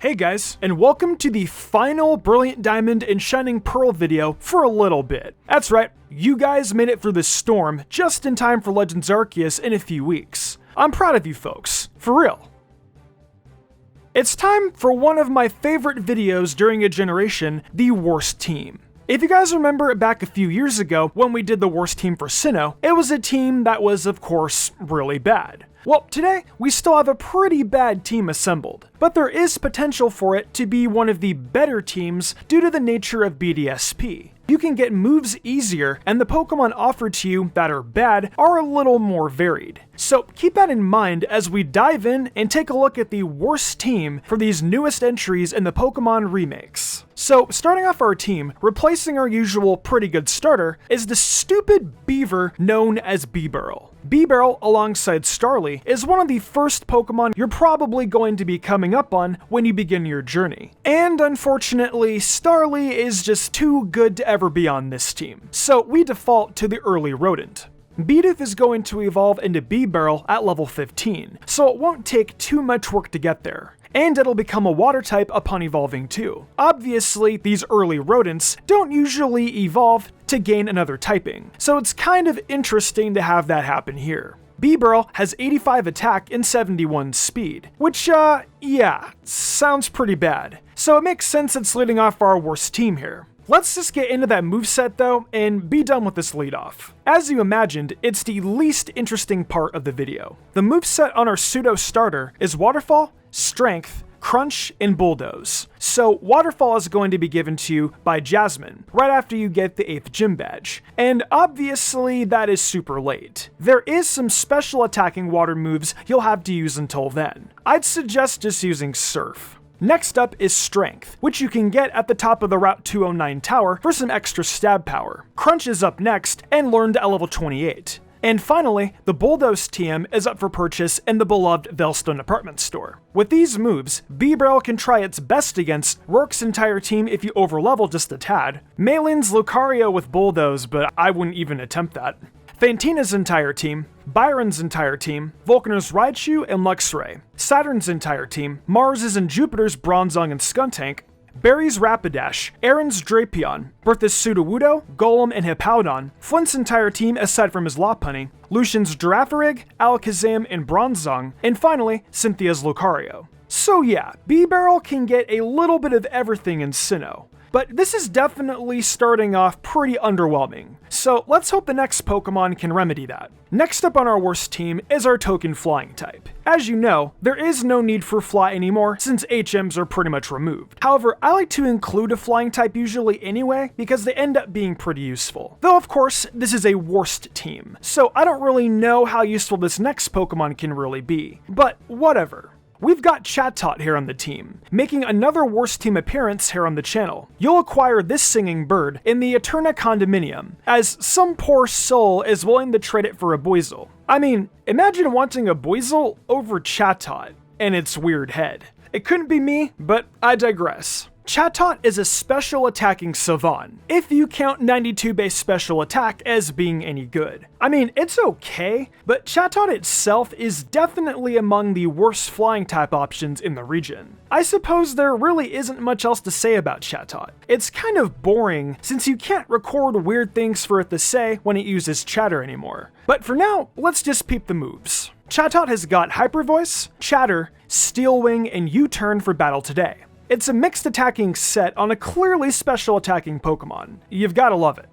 Hey guys, and welcome to the final Brilliant Diamond and Shining Pearl video for a little bit. That's right, you guys made it through the storm just in time for Legends Arceus in a few weeks. I'm proud of you folks, for real. It's time for one of my favorite videos during a generation, the worst team. If you guys remember back a few years ago when we did the worst team for Sinnoh, it was a team that was of course really bad. Well, today, we still have a pretty bad team assembled, but there is potential for it to be one of the better teams due to the nature of BDSP. You can get moves easier, and the Pokemon offered to you that are bad are a little more varied. So keep that in mind as we dive in and take a look at the worst team for these newest entries in the Pokemon remakes. So starting off our team, replacing our usual pretty good starter, is the stupid beaver known as Bibarel. Bibarel, alongside Starly, is one of the first Pokemon you're probably going to be coming up on when you begin your journey. And unfortunately, Starly is just too good to ever be on this team, so we default to the early rodent. Bidoof is going to evolve into Bibarel at level 15, so it won't take too much work to get there. And it'll become a water type upon evolving too. Obviously, these early rodents don't usually evolve to gain another typing, so it's kind of interesting to have that happen here. Bibarel has 85 attack and 71 speed, which, yeah, sounds pretty bad. So it makes sense it's leading off our worst team here. Let's just get into that moveset though, and be done with this lead off. As you imagined, it's the least interesting part of the video. The moveset on our pseudo starter is Waterfall, Strength, Crunch, and Bulldoze. So Waterfall is going to be given to you by Jasmine, right after you get the 8th gym badge. And obviously that is super late. There is some special attacking water moves you'll have to use until then. I'd suggest just using Surf. Next up is Strength, which you can get at the top of the Route 209 tower for some extra stab power. Crunch is up next and learned at level 28. And finally, the Bulldoze TM is up for purchase in the beloved Veilstone department store. With these moves, Bibarel can try its best against Rourke's entire team if you overlevel just a tad, Malin's Lucario with Bulldoze, but I wouldn't even attempt that, Fantina's entire team, Byron's entire team, Volkner's Raichu and Luxray, Saturn's entire team, Mars's and Jupiter's Bronzong and Skuntank, Barry's Rapidash, Aaron's Drapion, Bertha's Sudowoodo, Golem, and Hippowdon, Flint's entire team aside from his Lopunny, Lucian's Girafarig, Alakazam, and Bronzong, and finally, Cynthia's Lucario. So yeah, Bibarel can get a little bit of everything in Sinnoh. But this is definitely starting off pretty underwhelming, so let's hope the next Pokemon can remedy that. Next up on our worst team is our token Flying type. As you know, there is no need for Fly anymore since HMs are pretty much removed. However, I like to include a Flying type usually anyway because they end up being pretty useful. Though of course, this is a worst team, so I don't really know how useful this next Pokemon can really be, but whatever. We've got Chatot here on the team, making another worst team appearance here on the channel. You'll acquire this singing bird in the Eterna Condominium, as some poor soul is willing to trade it for a Boizel. I mean, imagine wanting a Boizel over Chatot and its weird head. It couldn't be me, but I digress. Chatot is a special attacking savant, if you count 92 base special attack as being any good. I mean, it's okay, but Chatot itself is definitely among the worst flying type options in the region. I suppose there really isn't much else to say about Chatot. It's kind of boring since you can't record weird things for it to say when it uses chatter anymore. But for now, let's just peep the moves. Chatot has got Hyper Voice, Chatter, Steel Wing, and U-Turn for battle today. It's a mixed attacking set on a clearly special attacking Pokemon. You've gotta love it.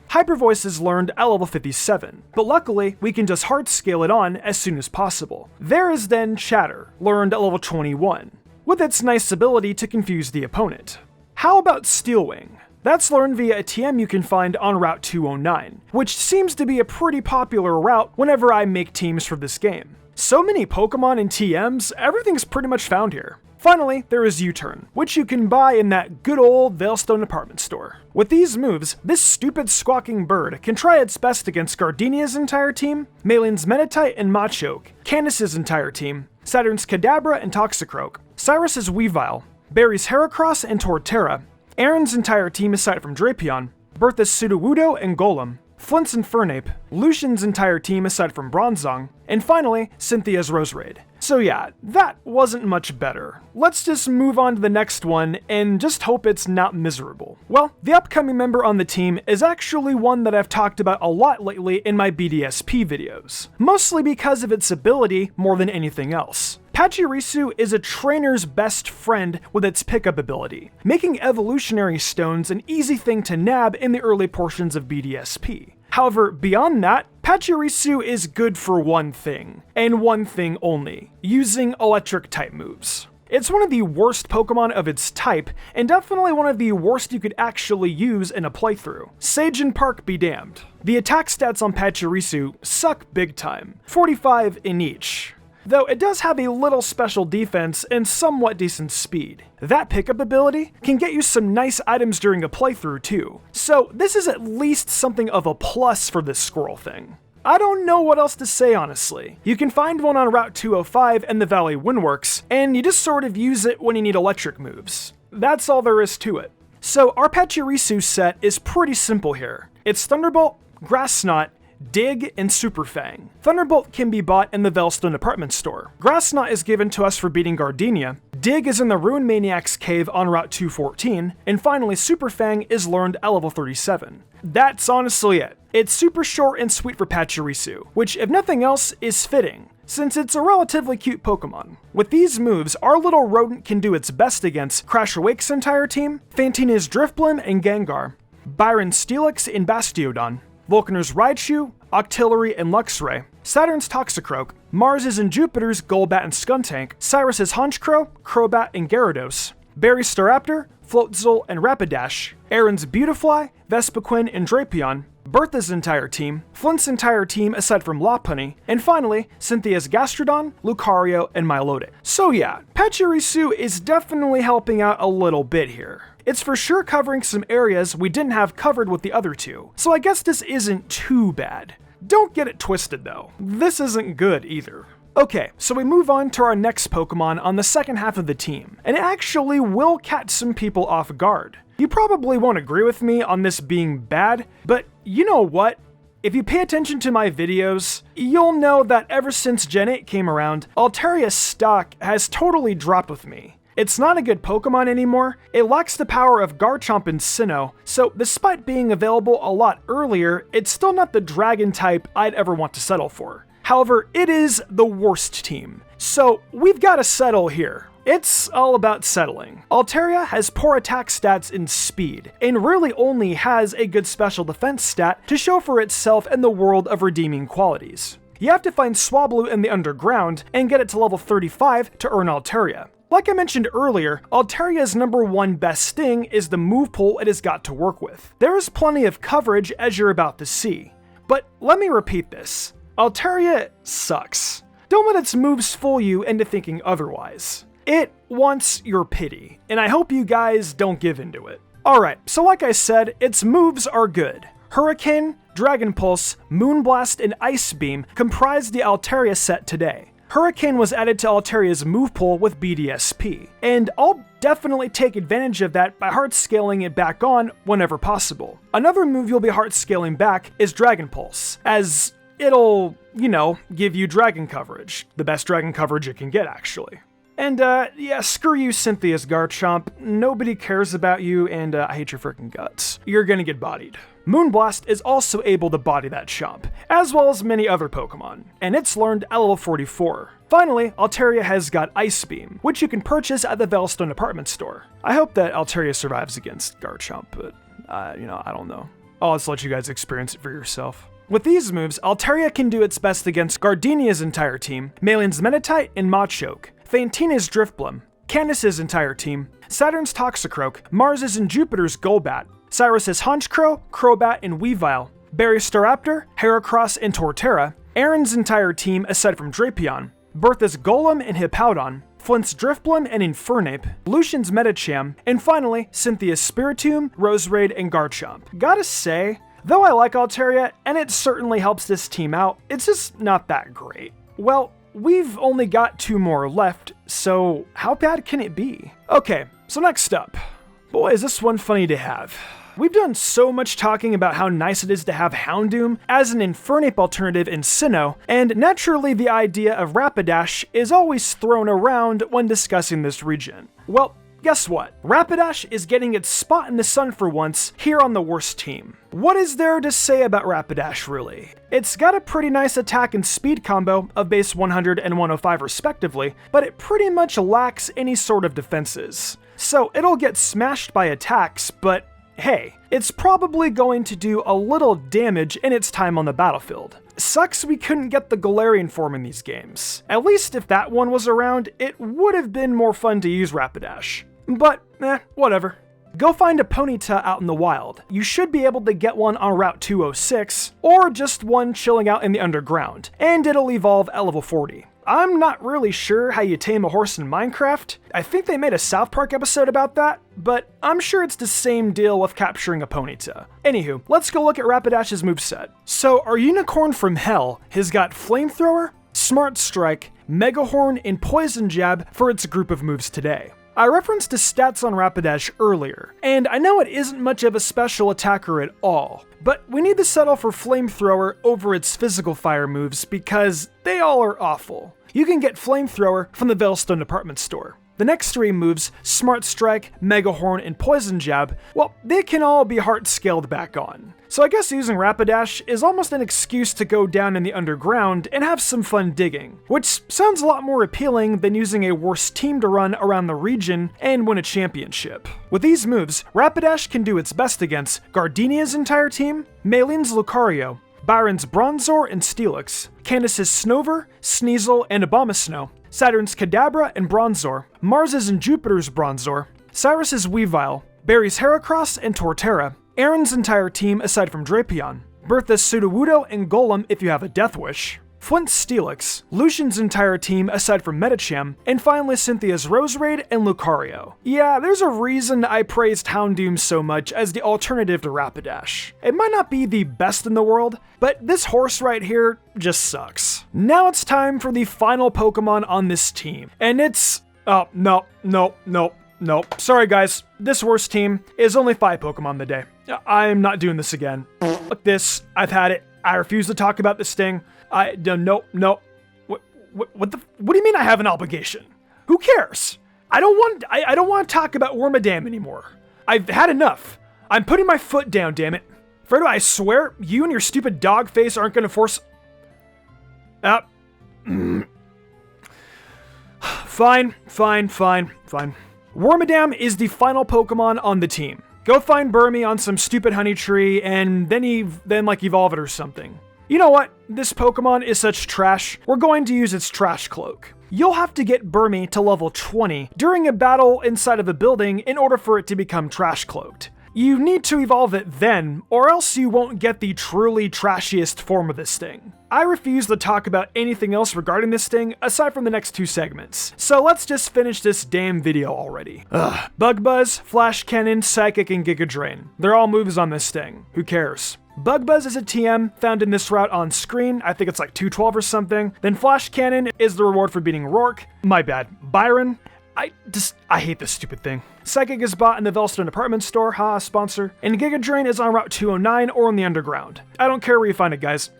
Hyper Voice is learned at level 57, but luckily we can just hard scale it on as soon as possible. There is then Chatter, learned at level 21, with its nice ability to confuse the opponent. How about Steel Wing? That's learned via a TM you can find on Route 209, which seems to be a pretty popular route whenever I make teams for this game. So many Pokemon and TMs, everything's pretty much found here. Finally, there is U-Turn, which you can buy in that good old Veilstone department store. With these moves, this stupid squawking bird can try its best against Gardenia's entire team, Malin's Meditite and Machoke, Candace's entire team, Saturn's Kadabra and Toxicroak, Cyrus's Weavile, Barry's Heracross and Torterra, Aaron's entire team aside from Drapion, Bertha's Sudowoodo and Golem, Flint's Infernape, Lucian's entire team aside from Bronzong, and finally, Cynthia's Roserade. So yeah, that wasn't much better. Let's just move on to the next one and just hope it's not miserable. Well, the upcoming member on the team is actually one that I've talked about a lot lately in my BDSP videos, mostly because of its ability more than anything else. Pachirisu is a trainer's best friend with its pickup ability, making evolutionary stones an easy thing to nab in the early portions of BDSP. However, beyond that, Pachirisu is good for one thing, and one thing only, using electric type moves. It's one of the worst Pokemon of its type, and definitely one of the worst you could actually use in a playthrough. Sage and Park be damned. The attack stats on Pachirisu suck big time, 45 in each. Though it does have a little special defense and somewhat decent speed. That pickup ability can get you some nice items during a playthrough too, so this is at least something of a plus for this squirrel thing. I don't know what else to say honestly. You can find one on Route 205 and the Valley Windworks, and you just sort of use it when you need electric moves. That's all there is to it. So our Pachirisu set is pretty simple here. It's Thunderbolt, Grass Snot, Dig, and Super Fang. Thunderbolt can be bought in the Veilstone department store. Grass Snot is given to us for beating Gardenia. Dig is in the Ruin Maniac's cave on Route 214. And finally, Super Fang is learned at level 37. That's honestly it. It's super short and sweet for Pachirisu, which if nothing else is fitting, since it's a relatively cute Pokemon. With these moves, our little rodent can do its best against Crash Awake's entire team, Fantina's Drifblim and Gengar, Byron's Steelix and Bastiodon, Volcaner's Raichu, Octillery and Luxray, Saturn's Toxicroak, Mars's and Jupiter's Golbat and Skuntank, Cyrus's Honchkrow, Crobat and Gyarados, Barry's Staraptor, Floatzel and Rapidash, Aaron's Beautifly, Vespiquen and Drapion, Bertha's entire team, Flint's entire team aside from Lopunny, and finally, Cynthia's Gastrodon, Lucario, and Milotic. So yeah, Pachirisu is definitely helping out a little bit here. It's for sure covering some areas we didn't have covered with the other two, so I guess this isn't too bad. Don't get it twisted though, this isn't good either. Okay, so we move on to our next Pokemon on the second half of the team, and it actually will catch some people off guard. You probably won't agree with me on this being bad, but you know what? If you pay attention to my videos, you'll know that ever since Gen 8 came around, Alteria's stock has totally dropped with me. It's not a good Pokemon anymore, it lacks the power of Garchomp and Sinnoh, so despite being available a lot earlier, it's still not the Dragon type I'd ever want to settle for. However, it is the worst team, so we've got to settle here. It's all about settling. Altaria has poor attack stats and speed, and really only has a good special defense stat to show for itself in the world of redeeming qualities. You have to find Swablu in the underground and get it to level 35 to earn Altaria. Like I mentioned earlier, Altaria's number one best thing is the move pool it has got to work with. There is plenty of coverage as you're about to see. But let me repeat this. Altaria sucks. Don't let its moves fool you into thinking otherwise. It wants your pity, and I hope you guys don't give into it. Alright, so like I said, its moves are good. Hurricane, Dragon Pulse, Moonblast, and Ice Beam comprise the Altaria set today. Hurricane was added to Altaria's move pool with BDSP, and I'll definitely take advantage of that by hard scaling it back on whenever possible. Another move you'll be hard scaling back is Dragon Pulse, as it'll, give you dragon coverage. The best dragon coverage it can get, actually. And yeah, screw you, Cynthia's Garchomp. Nobody cares about you, and I hate your freaking guts. You're gonna get bodied. Moonblast is also able to body that chomp, as well as many other Pokemon, and it's learned at level 44. Finally, Altaria has got Ice Beam, which you can purchase at the Veilstone department store. I hope that Altaria survives against Garchomp, but, I don't know. I'll just let you guys experience it for yourself. With these moves, Altaria can do its best against Gardenia's entire team, Malin's Meditite and Machoke, Fantina's Drifblim, Candace's entire team, Saturn's Toxicroak, Mars's and Jupiter's Golbat, Cyrus's Honchkrow, Crobat, and Weavile, Barry's Staraptor, Heracross, and Torterra, Aaron's entire team aside from Drapion, Bertha's Golem and Hippowdon, Flint's Drifblim and Infernape, Lucian's Medicham, and finally, Cynthia's Spiritomb, Roserade, and Garchomp. Gotta say, though I like Altaria, and it certainly helps this team out, it's just not that great. Well, we've only got 2 more left, so how bad can it be? Okay, so next up. Boy, is this one funny to have. We've done so much talking about how nice it is to have Houndoom as an Infernape alternative in Sinnoh, and naturally the idea of Rapidash is always thrown around when discussing this region. Well, guess what? Rapidash is getting its spot in the sun for once here on the worst team. What is there to say about Rapidash, really? It's got a pretty nice attack and speed combo of base 100 and 105 respectively, but it pretty much lacks any sort of defenses. So it'll get smashed by attacks, but hey, it's probably going to do a little damage in its time on the battlefield. Sucks we couldn't get the Galarian form in these games. At least if that one was around, it would have been more fun to use Rapidash. But, whatever. Go find a Ponyta out in the wild. You should be able to get one on Route 206, or just one chilling out in the underground, and it'll evolve at level 40. I'm not really sure how you tame a horse in Minecraft. I think they made a South Park episode about that, but I'm sure it's the same deal with capturing a Ponyta. Anywho, let's go look at Rapidash's moveset. So our unicorn from Hell has got Flamethrower, Smart Strike, Mega Horn, and Poison Jab for its group of moves today. I referenced the stats on Rapidash earlier, and I know it isn't much of a special attacker at all, but we need to settle for Flamethrower over its physical fire moves because they all are awful. You can get Flamethrower from the Veilstone department store. The next three moves, Smart Strike, Mega Horn, and Poison Jab, well, they can all be heart scaled back on. So I guess using Rapidash is almost an excuse to go down in the underground and have some fun digging, which sounds a lot more appealing than using a worse team to run around the region and win a championship. With these moves, Rapidash can do its best against Gardenia's entire team, Maylene's Lucario, Byron's Bronzor and Steelix, Candace's Snover, Sneasel, and Abomasnow, Saturn's Kadabra and Bronzor, Mars's and Jupiter's Bronzor, Cyrus's Weavile, Barry's Heracross and Torterra, Aaron's entire team aside from Drapion, Bertha's Sudowoodo and Golem if you have a Death Wish, Flint's Steelix, Lucian's entire team aside from Medicham, and finally Cynthia's Roserade and Lucario. Yeah, there's a reason I praised Houndoom so much as the alternative to Rapidash. It might not be the best in the world, but this horse right here just sucks. Now it's time for the final Pokemon on this team, and it's... oh, no. Sorry guys, this worst team is only 5 Pokemon today. I'm not doing this again. Look this, I've had it. I refuse to talk about this thing. No. What do you mean I have an obligation? Who cares? I don't want to talk about Wormadam anymore. I've had enough. I'm putting my foot down, damn it. Fredo, I swear, you and your stupid dog face aren't gonna force... Fine. Wormadam is the final Pokemon on the team. Go find Burmy on some stupid honey tree and then evolve it or something. You know what? This Pokemon is such trash, we're going to use its Trash Cloak. You'll have to get Burmy to level 20 during a battle inside of a building in order for it to become Trash Cloaked. You need to evolve it then, or else you won't get the truly trashiest form of this thing. I refuse to talk about anything else regarding this thing aside from the next 2 segments, so let's just finish this damn video already. Bug Buzz, Flash Cannon, Psychic, and Giga Drain. They're all moves on this thing. Who cares? Bug Buzz is a TM found in this route on screen, I think it's like 212 or something. Then Flash Cannon is the reward for beating Rourke. My bad. Byron. I hate this stupid thing. Psychic is bought in the Veilstone department store, haha, sponsor. And Giga Drain is on Route 209 or in the underground. I don't care where you find it, guys.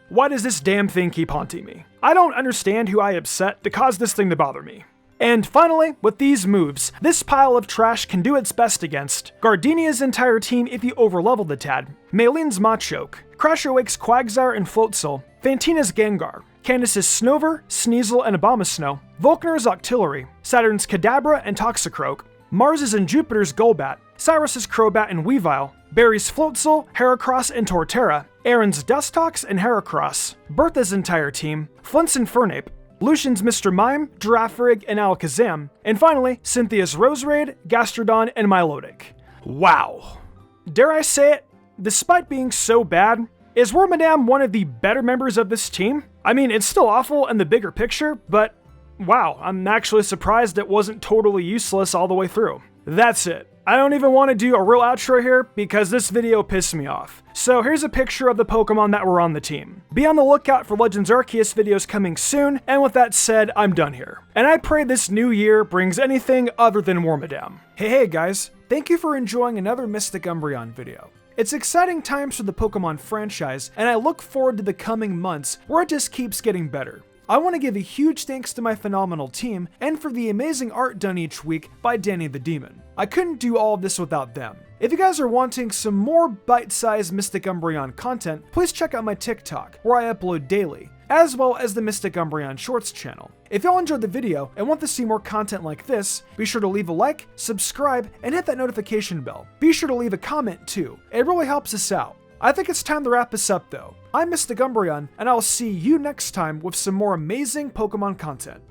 Why does this damn thing keep haunting me? I don't understand who I upset to cause this thing to bother me. And finally, with these moves, this pile of trash can do its best against Gardenia's entire team if you overleveled the tad, Maylene's Machoke, Crash Awake's Quagsire and Floatzel, Fantina's Gengar, Candace's Snover, Sneasel, and Abomasnow, Volkner's Octillery, Saturn's Kadabra and Toxicroak, Mars's and Jupiter's Golbat, Cyrus's Crobat and Weavile, Barry's Floatzel, Heracross, and Torterra, Aaron's Dustox and Heracross, Bertha's entire team, Flint's Infernape, Lucian's Mr. Mime, Girafarig, and Alakazam, and finally, Cynthia's Roserade, Gastrodon, and Milotic. Wow. Dare I say it, despite being so bad, is Wormadam one of the better members of this team? I mean, it's still awful in the bigger picture, but wow, I'm actually surprised it wasn't totally useless all the way through. That's it. I don't even want to do a real outro here because this video pissed me off. So here's a picture of the Pokemon that were on the team. Be on the lookout for Legends Arceus videos coming soon, and with that said, I'm done here. And I pray this new year brings anything other than Wormadam. Hey guys, thank you for enjoying another Mystic Umbreon video. It's exciting times for the Pokemon franchise, and I look forward to the coming months where it just keeps getting better. I want to give a huge thanks to my phenomenal team, and for the amazing art done each week by Danny the Demon. I couldn't do all of this without them. If you guys are wanting some more bite-sized Mystic Umbreon content, please check out my TikTok, where I upload daily, as well as the Mystic Umbreon Shorts channel. If y'all enjoyed the video and want to see more content like this, be sure to leave a like, subscribe, and hit that notification bell. Be sure to leave a comment too, it really helps us out. I think it's time to wrap this up though. I'm Mystic Umbreon, and I'll see you next time with some more amazing Pokemon content.